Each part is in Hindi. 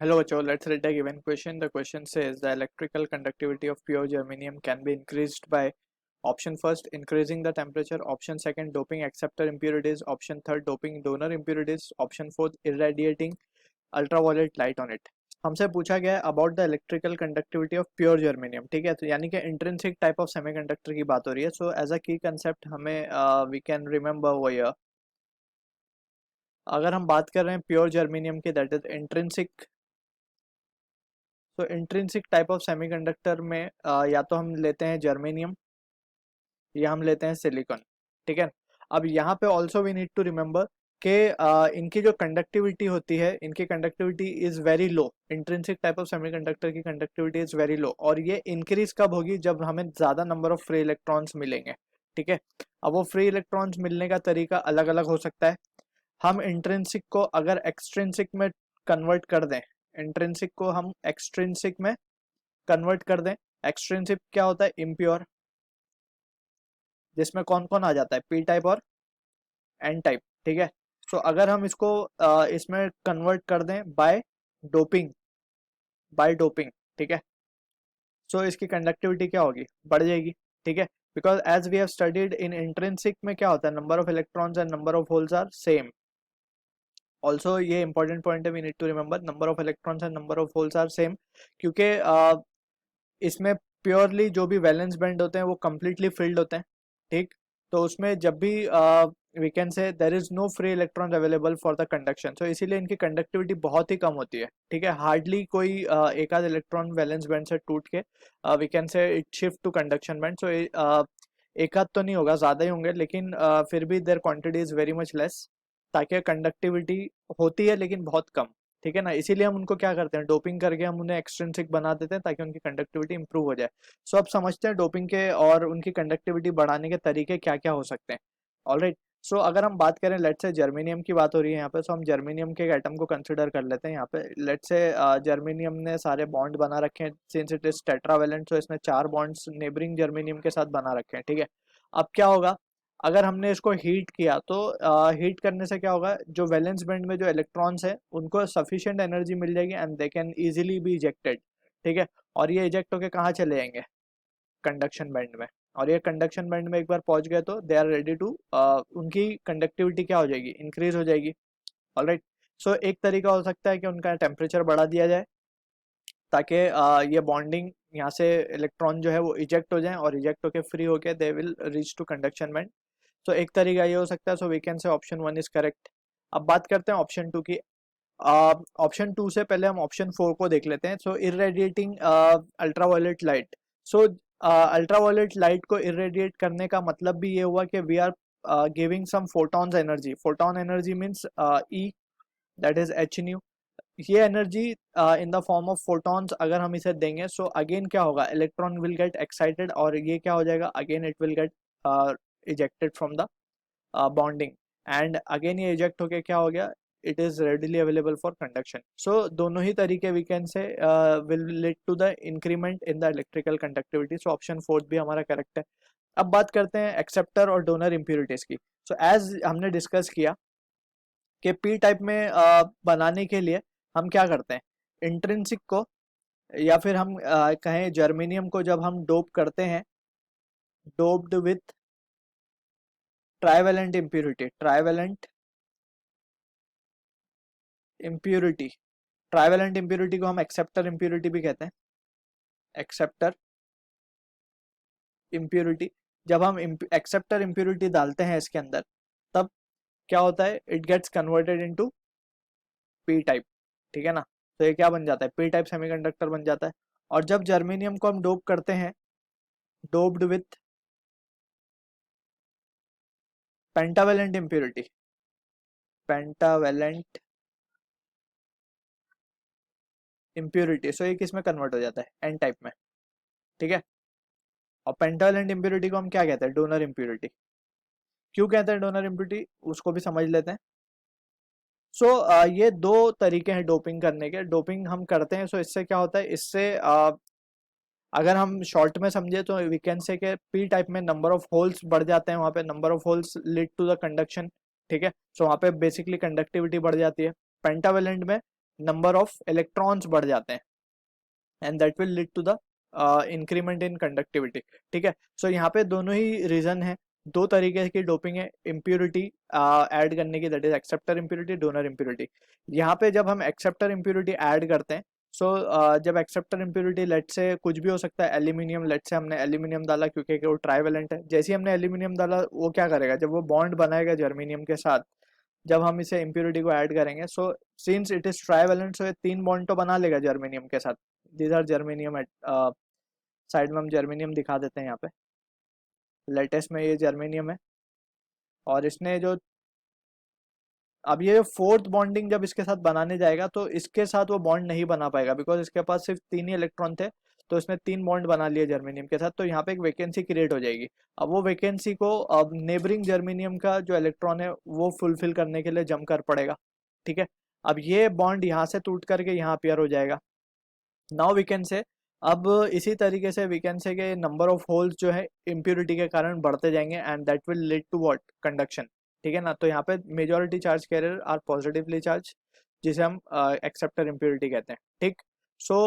Hello, Joe. Let's read the given question. The question says the electrical conductivity of pure germanium can be increased by option first, increasing the temperature, option second, doping acceptor impurities, option third, doping donor impurities, option fourth, irradiating ultraviolet light on it. हमसे पूछा गया है about the electrical conductivity of pure germanium. ठीक है, तो यानी कि इंट्रिंसिक टाइप ऑफ सेमीकंडक्टर की बात हो रही है। सो एज अ की कंसेप्ट हमें वी कैन रिमेंबर वो ईयर। अगर हम बात कर रहे हैं प्योर जर्मेनियम की, दैट इज इंट्रिंसिक। तो इंट्रिंसिक टाइप ऑफ सेमीकंडक्टर में या तो हम लेते हैं जर्मेनियम या हम लेते हैं सिलिकॉन। ठीक है, अब यहाँ पे also we need to remember कि इनकी जो कंडक्टिविटी होती है, इनकी conductivity is very low. Intrinsic type of semiconductor की कंडक्टिविटी इज वेरी लो, और ये इंक्रीज कब होगी, जब हमें ज्यादा नंबर ऑफ फ्री इलेक्ट्रॉन्स मिलेंगे। ठीक है, अब वो फ्री इलेक्ट्रॉन्स मिलने का तरीका अलग अलग हो सकता है। हम इंट्रिंसिक को अगर एक्सट्रिंसिक में कन्वर्ट कर दें, इंट्रिंसिक को हम एक्सट्रिंसिक में कन्वर्ट कर दें। एक्सट्रिंसिक क्या होता है? इम्प्योर, जिसमें कौन कौन आ जाता है? पी टाइप और एन टाइप। ठीक है, तो अगर हम इसको इसमें कन्वर्ट कर दें बाय डोपिंग, ठीक है, सो इसकी कंडक्टिविटी क्या होगी? बढ़ जाएगी। ठीक है, because as we have studied in intrinsic में क्या होता है, number of electrons and number of holes are same. Also ये इंपॉर्टेंट पॉइंट है, we need to remember number of electrons and number of holes are same, क्योंकि इसमें प्योरली जो भी वैलेंस बैंड होते हैं वो कम्प्लीटली फिल्ड होते हैं। ठीक, तो उसमें जब भी we can say there is no free electrons available for the conduction, so इसीलिए इनकी कंडक्टिविटी बहुत ही कम होती है। ठीक है, हार्डली कोई एक आध इलेक्ट्रॉन वैलेंस बैंड से टूट के we can say it shift to conduction band. So एक आध तो नहीं होगा, ज्यादा ही होंगे, लेकिन फिर भी their quantity is very much less, ताकि कंडक्टिविटी होती है लेकिन बहुत कम। ठीक है ना, इसीलिए हम उनको क्या करते हैं, डोपिंग करके हम उन्हें एक्सट्रिंसिक बना देते हैं ताकि उनकी कंडक्टिविटी इंप्रूव हो जाए। सो अब समझते हैं डोपिंग के और उनकी कंडक्टिविटी बढ़ाने के तरीके क्या क्या हो सकते हैं। ऑलराइट, सो अगर हम बात करें, लेट्स से जर्मेनियम की बात हो रही है यहाँ पे, सो हम जर्मेनियम के एटम को कंसिडर कर लेते हैं यहाँ पे। लेट्स से जर्मेनियम ने सारे बॉन्ड बना रखे हैं, सिंस इट इज टेट्रावेलेंट, सो इसने 4 बॉन्ड्स नेबरिंग जर्मेनियम के साथ बना रखे हैं। ठीक है, अब क्या होगा, अगर हमने इसको हीट किया तो हीट करने से क्या होगा, जो वैलेंस बैंड में जो इलेक्ट्रॉन्स है उनको सफिशिएंट एनर्जी मिल जाएगी and they can easily B ejected. ठीक है, और ये इजेक्ट होके कहाँ चले जाएंगे? कंडक्शन बैंड में। और ये कंडक्शन बैंड में एक बार पहुंच गए तो दे आर रेडी टू, उनकी कंडक्टिविटी क्या हो जाएगी? इंक्रीज हो जाएगी। ऑलराइट, सो एक तरीका हो सकता है कि उनका टेम्परेचर बढ़ा दिया जाए ताकि ये बॉन्डिंग यहाँ से इलेक्ट्रॉन जो है वो इजेक्ट हो जाए, और इजेक्ट होके फ्री होके they will reach to conduction band. तो एक तरीका ये हो सकता है। So we can say option 1 is correct. अब बात करते हैं ऑप्शन 2 की। ऑप्शन 2 से पहले हम ऑप्शन 4 को देख लेते हैं। So irradiating ultraviolet light. So ultraviolet light को इरेडिएट करने का मतलब भी ये हुआ कि we are giving some photons energy. Photon energy means E, that is H nu. ये energy in the form of photons अगर हम इसे देंगे, सो अगेन क्या होगा, इलेक्ट्रॉन विल गेट एक्साइटेड, और ये क्या हो जाएगा, again it will get ejected from the bonding, and again ये eject होके क्या हो गया, it is readily available for conduction. So दोनों ही तरीके we can say will lead to the increment in the electrical conductivity. So option 4 भी हमारा correct है। अब बात करते हैं एक्सेप्टर और डोनर इम्प्योरिटीज की। सो एज हमने डिस्कस किया कि पी टाइप में बनाने के लिए हम क्या करते हैं, इंट्रिंसिक को या फिर हम कहें जर्मेनियम को जब हम डोप करते हैं, doped with trivalent impurity, impurity trivalent impurity को हम एक्सेप्टर इम्प्योरिटी भी कहते हैं। एक्सेप्टर इम्प्योरिटी, जब हम एक्सेप्टर इम्प्योरिटी डालते हैं इसके अंदर, तब क्या होता है, it gets converted into P type. ठीक है ना, तो ये क्या बन जाता है, पी टाइप सेमीकंडक्टर बन जाता है। और जब जर्मेनियम को हम डोप करते हैं, doped with pentavalent impurity, pentavalent impurity, so ये किस में कन्वर्ट हो जाता है, एन टाइप में। ठीक है, और पेंटावेलेंट इम्प्योरिटी को हम क्या कहते हैं, डोनर इम्प्योरिटी। क्यों कहते हैं डोनर इम्प्योरिटी, उसको भी समझ लेते हैं। सो ये दो तरीके हैं डोपिंग करने के। डोपिंग हम करते हैं, सो इससे क्या होता है, इससे अगर हम शॉर्ट में समझे तो वी कैन से कि पी टाइप में नंबर ऑफ होल्स बढ़ जाते हैं, वहाँ पे number of holes lead to the conduction. ठीक है, सो वहाँ पे बेसिकली कंडक्टिविटी बढ़ जाती है। पेंटावेलेंट में नंबर ऑफ इलेक्ट्रॉन्स बढ़ जाते हैं, and that will lead to the increment in conductivity. ठीक है, सो यहाँ पे दोनों ही रीजन है, दो तरीके की डोपिंग है इम्प्योरिटी ऐड करने की, that is acceptor impurity, donor impurity. यहाँ पे जब हम एक्सेप्टर इम्प्योरिटी ऐड करते हैं, सो जब एक्सेप्टर इम्प्योरिटी लेट से कुछ भी हो सकता है, एल्यूमिनियम, लेट से हमने एल्यूमिनियम डाला क्योंकि वो ट्राइवेलेंट है, जैसे ही हमने एल्यूमिनियम डाला वो क्या करेगा, जब वो बॉन्ड बनाएगा जर्मेनियम के साथ, जब हम इसे इम्प्योरिटी को ऐड करेंगे, so since it is trivalent, so ये तीन बॉन्ड तो बना लेगा जर्मेनियम के साथ। दीज आर जर्मेनियम, साइड में हम जर्मेनियम दिखा देते हैं यहाँ पे, लेटेस्ट में ये जर्मेनियम है, और इसने जो अब ये फोर्थ बॉन्डिंग जब इसके साथ बनाने जाएगा तो इसके साथ वो बॉन्ड नहीं बना पाएगा, बिकॉज इसके पास सिर्फ तीन ही इलेक्ट्रॉन थे, तो इसने तीन बॉन्ड बना लिए जर्मेनियम के साथ, तो यहाँ पे एक वैकेंसी क्रिएट हो जाएगी। अब वो वैकेंसी को अब नेबरिंग जर्मेनियम का जो इलेक्ट्रॉन है वो फुलफिल करने के लिए जम कर पड़ेगा। ठीक है, अब ये बॉन्ड यहाँ से टूट करके यहाँ अपियर हो जाएगा। नाउ वी कैन से, अब इसी तरीके से वी कैन से के नंबर ऑफ होल्स जो है इम्प्योरिटी के कारण बढ़ते जाएंगे, and that will lead to what, conduction. ठीक है ना, तो यहाँ पे majority charge carrier are positively charge, जिसे हम एक्सेप्टर इम्प्योरिटी कहते हैं। ठीक, सो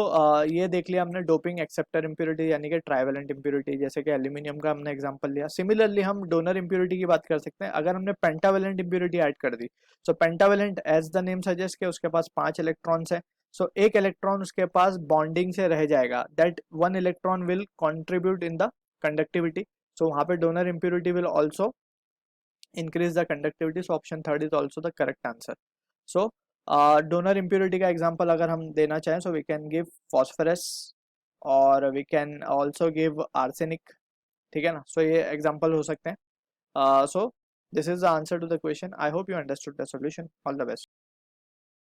ये देख लिया हमने डोपिंग एक्सेप्टर इम्प्योरिटी यानी कि ट्राइवेलेंट इम्प्योरिटी, जैसे कि एल्यूमिनियम का हमने एग्जांपल लिया। सिमिलरली हम डोनर इम्प्योरिटी की बात कर सकते हैं, अगर हमने पेंटावेलेंट इम्प्योरिटी ऐड कर दी, so pentavalent as the name suggest के उसके पास 5 इलेक्ट्रॉन्स है, सो एक इलेक्ट्रॉन उसके पास बॉन्डिंग से रह जाएगा, that one electron will contribute in the conductivity, so वहां पे donor impurity will also increase the conductivity, so option third is also the correct answer. So donor impurity का एग्जांपल अगर हम देना चाहें, so we can give phosphorus और we can also give arsenic. ठीक है ना, सो ये एग्जांपल हो सकते हैं। So this is the answer to the question. I hope you understood the solution. All the best.